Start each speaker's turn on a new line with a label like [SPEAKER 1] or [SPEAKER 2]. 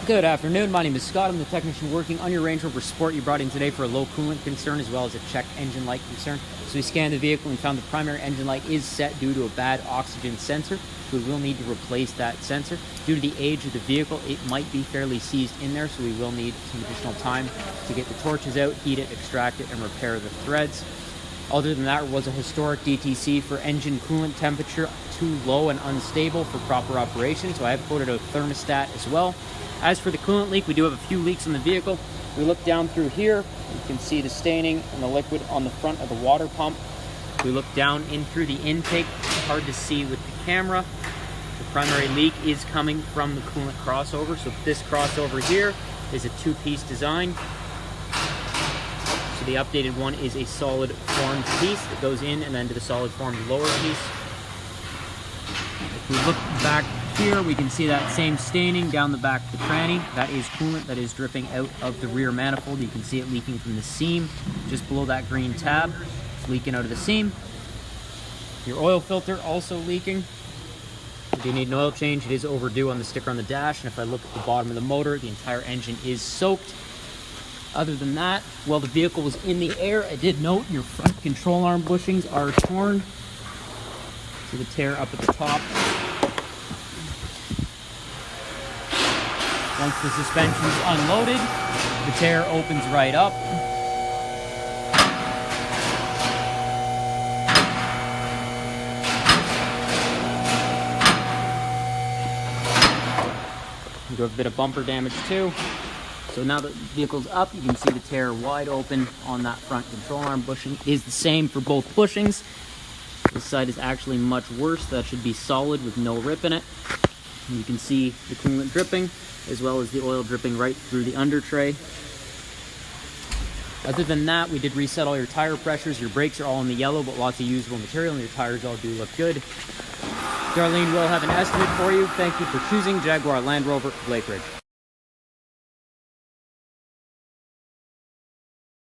[SPEAKER 1] Good afternoon, my name is Scott. I'm the technician working on your Range Rover Sport you brought in today for a low coolant concern as well as a checked engine light concern. So we scanned the vehicle and found the primary engine light is set due to a bad oxygen sensor. So we will need to replace that sensor. Due to the age of the vehicle, it might be fairly seized in there, so we will need some additional time to get the torches out, heat it, extract it, and repair the threads. Other than that, it was a historic DTC for engine coolant temperature too low and unstable for proper operation, so I have quoted a thermostat as well. As for the coolant leak, we do have a few leaks in the vehicle. We look down through here, you can see the staining and the liquid on the front of the water pump. We look down in through the intake, it's hard to see with the camera. The primary leak is coming from the coolant crossover, so this crossover here is a two-piece design. So the updated one is a solid formed piece that goes in and then to the solid formed lower piece. If we look back here, we can see that same staining down the back of the tranny. That is coolant that is dripping out of the rear manifold. You can see it leaking from the seam just below that green tab. It's leaking out of the seam. Your oil filter also leaking. If you need an oil change, it is overdue on the sticker on the dash. And if I look at the bottom of the motor, the entire engine is soaked. Other than that, while the vehicle was in the air, I did note your front control arm bushings are torn. See the tear up at the top. Once the suspension is unloaded, the tear opens right up. You do have a bit of bumper damage too. So now that the vehicle's up, you can see the tear wide open on that front control arm bushing. It is the same for both bushings. This side is actually much worse. That should be solid with no rip in it. And you can see the coolant dripping, as well as the oil dripping right through the under tray. Other than that, we did reset all your tire pressures. Your brakes are all in the yellow, but lots of usable material, and your tires all do look good. Darlene will have an estimate for you. Thank you for choosing Jaguar Land Rover Lake Ridge.